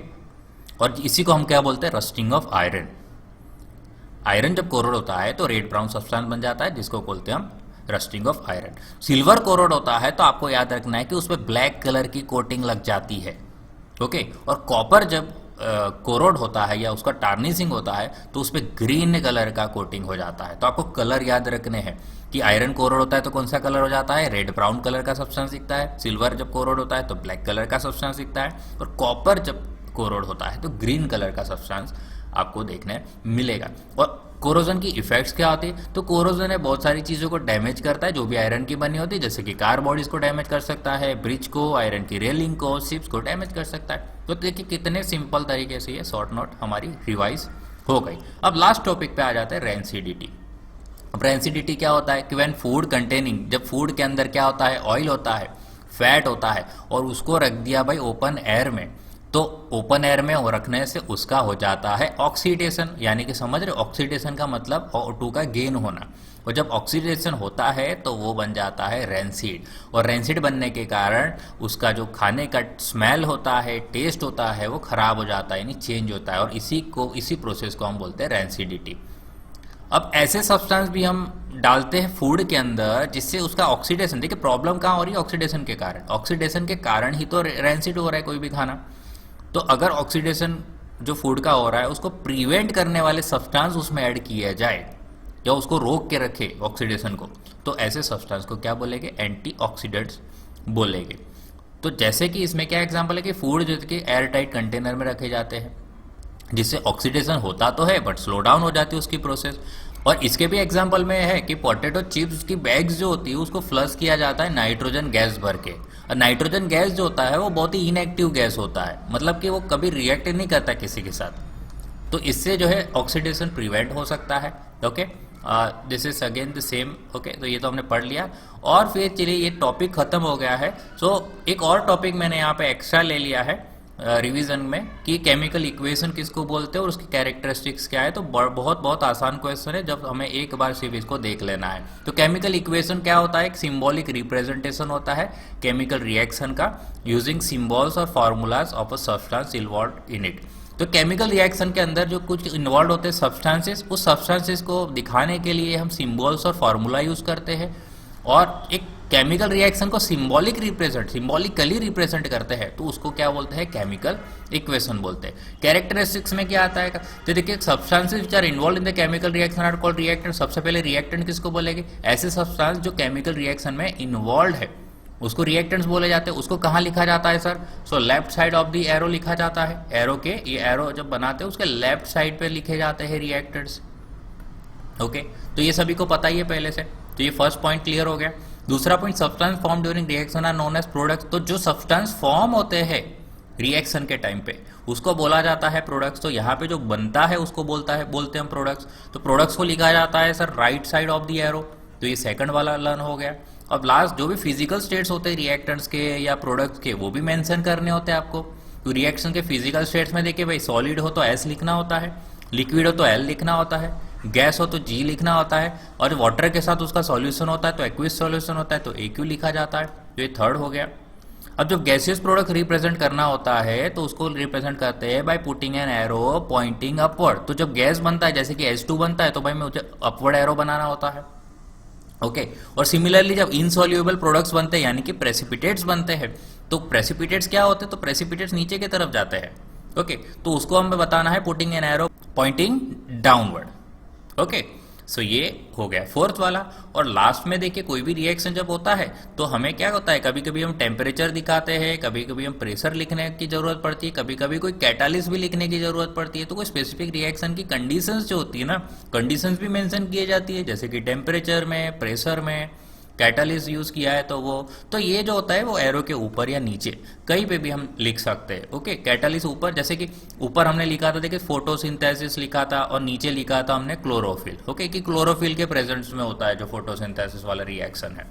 और इसी को हम क्या बोलते हैं, रस्टिंग ऑफ आयरन। आयरन जब कोरोड होता है तो रेड ब्राउन सब्सटेंस बन जाता है, जिसको बोलते हैं हम rusting of iron. Silver corrode होता है तो आपको याद रखना है कि उसमें ब्लैक कलर की कोटिंग लग जाती है। ओके, और कॉपर जब कोरोड होता है या उसका टार्निशिंग होता है तो उसमें ग्रीन कलर का कोटिंग हो जाता है। तो आपको कलर याद रखने हैं कि आयरन कोरोड होता है तो कौन सा कलर हो जाता है, रेड ब्राउन कलर का सब्सटेंस दिखता है। सिल्वर जब कोरोड होता है तो ब्लैक कलर का सब्सटेंस दिखता है। और कॉपर जब कोरोड होता है तो ग्रीन कलर का सब्सटेंस आपको देखने मिलेगा। और कोरोजन की इफेक्ट्स क्या होती है? तो कोरोजन है बहुत सारी चीज़ों को डैमेज करता है जो भी आयरन की बनी होती है, जैसे कि कार बॉडीज को डैमेज कर सकता है, ब्रिज को, आयरन की रेलिंग को, शिप्स को डैमेज कर सकता है। तो देखिए कितने सिंपल तरीके से ये शॉर्ट नोट हमारी रिवाइज हो गई। अब लास्ट टॉपिक पे आ जाता है रेंसिडिटी। अब रेंसिडिटी क्या होता है कि व्हेन फूड कंटेनिंग, जब फूड के अंदर क्या होता है, ऑयल होता है, फैट होता है, और उसको रख दिया भाई ओपन एयर में, तो ओपन एयर में रखने से उसका हो जाता है ऑक्सीडेशन, यानी कि समझ रहे, ऑक्सीडेशन का मतलब O2 का गेन होना। और जब ऑक्सीडेशन होता है तो वो बन जाता है रेंसिड, और रेंसिड बनने के कारण उसका जो खाने का स्मेल होता है, टेस्ट होता है, वो खराब हो जाता है, यानी चेंज होता है, और इसी प्रोसेस को हम बोलते हैं रेंसिडिटी। अब ऐसे सब्सटेंस भी हम डालते हैं फूड के अंदर जिससे उसका ऑक्सीडेशन, देखिए प्रॉब्लम कहाँ हो रही है, ऑक्सीडेशन के कारण, ऑक्सीडेशन के कारण ही तो रेंसिड हो रहा है कोई भी खाना। तो अगर ऑक्सीडेशन जो फूड का हो रहा है उसको प्रिवेंट करने वाले सब्सटेंस उसमें ऐड किया जाए या उसको रोक के रखे ऑक्सीडेशन को, तो ऐसे सब्सटेंस को क्या बोलेंगे, एंटीऑक्सीडेंट्स बोलेंगे। तो जैसे कि इसमें क्या एग्जांपल है कि फूड जो कि एयर टाइट कंटेनर में रखे जाते हैं जिससे ऑक्सीडेशन होता तो है बट स्लो डाउन हो जाती है उसकी प्रोसेस। और इसके भी एग्जांपल में है कि पोटैटो चिप्स की बैग्स जो होती है उसको फ्लश किया जाता है नाइट्रोजन गैस भर के, और नाइट्रोजन गैस जो होता है वो बहुत ही इनएक्टिव गैस होता है, मतलब कि वो कभी रिएक्ट नहीं करता किसी के साथ, तो इससे जो है ऑक्सीडेशन प्रिवेंट हो सकता है। Okay, this is again the same. Okay, तो ये तो हमने पढ़ लिया, और फिर चलिए ये टॉपिक खत्म हो गया है। सो एक और टॉपिक मैंने यहाँ पे एक्स्ट्रा ले लिया है रिवीजन में कि केमिकल इक्वेशन किसको बोलते हैं और उसकी कैरेक्टरिस्टिक्स क्या है। तो बहुत आसान क्वेश्चन है, जब हमें एक बार सिर्फ इसको देख लेना है। तो केमिकल इक्वेशन क्या होता है, एक सिंबॉलिक रिप्रेजेंटेशन होता है केमिकल रिएक्शन का यूजिंग सिंबल्स और formulas of a substance involved in it. तो केमिकल रिएक्शन के अंदर जो कुछ इन्वॉल्व होते हैं सब्सटेंसेस, उस सब्सटेंसेस को दिखाने के लिए हम सिंबल्स और फार्मूला यूज करते हैं, और एक केमिकल रिएक्शन को सिंबॉलिकली रिप्रेजेंट करते हैं, तो उसको क्या बोलते हैं, केमिकल इक्वेशन बोलते हैं। कैरेक्टरिस्टिक्स में क्या आता है, तो देखिए substances which are involve in the chemical reaction are called reactant. सबसे पहले रिएक्टेंट किसको बोलेंगे, ऐसे सब्सटेंस जो केमिकल रिएक्शन में इन्वॉल्व है उसको रिएक्टेंट्स बोले जाते हैं। उसको कहाँ लिखा जाता है sir, so left side of the arrow लिखा जाता है, एरो के, ये एरो जब बनाते हैं उसके लेफ्ट साइड पे लिखे जाते हैं रिएक्टेंट्स। ओके, तो ये सभी को पता ही है पहले से, तो ये फर्स्ट पॉइंट क्लियर हो गया। दूसरा point, substance form during reaction are known as products. तो जो सब्सटेंस फॉर्म होते हैं रिएक्शन के टाइम पे उसको बोला जाता है प्रोडक्ट्स। तो यहाँ पे जो बनता है उसको बोलते हैं हम प्रोडक्ट्स। तो प्रोडक्ट्स को लिखा जाता है sir right side of the arrow, तो ये सेकंड वाला लर्न हो गया। अब लास्ट जो भी फिजिकल स्टेट्स होते हैं रिएक्टेंट्स के या प्रोडक्ट्स के वो भी मेंशन करने होते हैं आपको। तो रिएक्शन के फिजिकल स्टेट्स में देखिए भाई, सॉलिड हो तो एस लिखना होता है, लिक्विड हो तो एल लिखना होता है, गैस हो तो जी लिखना होता है, और वाटर के साथ उसका सॉल्यूशन होता है तो एक्विस सॉल्यूशन होता है तो एक्यू लिखा जाता है। तो ये थर्ड हो गया। अब जब गैसियस प्रोडक्ट रिप्रेजेंट करना होता है तो उसको रिप्रेजेंट करते हैं by putting an arrow pointing upward. तो जब गैस बनता है जैसे कि H2 बनता है तो भाई मुझे अपवर्ड एरो बनाना होता है। ओके, और सिमिलरली जब इनसॉल्युबल प्रोडक्ट्स बनते हैं यानी कि प्रेसिपिटेट्स बनते हैं, तो प्रेसिपिटेट्स क्या होते हैं, तो प्रेसिपिटेट्स नीचे की तरफ जाते हैं। ओके, तो उसको हमें बताना है putting an arrow pointing downward. Okay, so ये हो गया फोर्थ वाला। और लास्ट में देखिए कोई भी रिएक्शन जब होता है तो हमें क्या होता है, कभी कभी हम टेम्परेचर दिखाते हैं, कभी कभी हम प्रेशर लिखने की जरूरत पड़ती है, कभी कभी कोई कैटालिस्ट भी लिखने की जरूरत पड़ती है। तो कोई स्पेसिफिक रिएक्शन की कंडीशंस जो होती है ना, कंडीशंस भी मेंशन की जाती है, जैसे कि टेम्परेचर में, प्रेशर में, कैटालिस्ट यूज किया है तो ये जो होता है वो एरो के ऊपर या नीचे कहीं पे भी हम लिख सकते हैं। ओके, कैटालिस्ट ऊपर, जैसे कि ऊपर हमने लिखा था देखिए फोटोसिंथेसिस लिखा था, और नीचे लिखा था हमने क्लोरोफिल। ओके, कि क्लोरोफिल के प्रेजेंस में होता है जो फोटोसिंथेसिस वाला रिएक्शन है।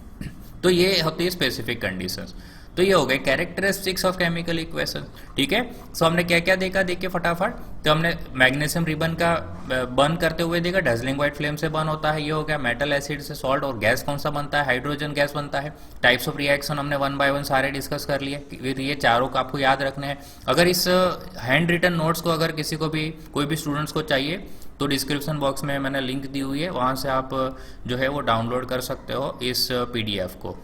तो ये होती है स्पेसिफिक कंडीशंस। तो ये हो गए कैरेक्टरिस्टिक्स ऑफ केमिकल इक्वेशन। ठीक है, सो हमने क्या क्या देखा, देखिए फटाफट। तो हमने मैग्नीशियम रिबन का बर्न करते हुए देखा, डेजलिंग व्हाइट फ्लेम से बर्न होता है, ये हो गया। मेटल एसिड से सॉल्ट, और गैस कौन सा बनता है, हाइड्रोजन गैस बनता है। टाइप्स ऑफ रिएक्शन हमने 1 बाय 1 सारे डिस्कस कर लिए, फिर ये चारों को आपको याद रखने हैं। अगर इस हैंड रिटन नोट्स को अगर किसी को भी, कोई भी स्टूडेंट्स को चाहिए तो डिस्क्रिप्शन बॉक्स में मैंने लिंक दी हुई है, वहाँ से आप जो है वो डाउनलोड कर सकते हो इस PDF को।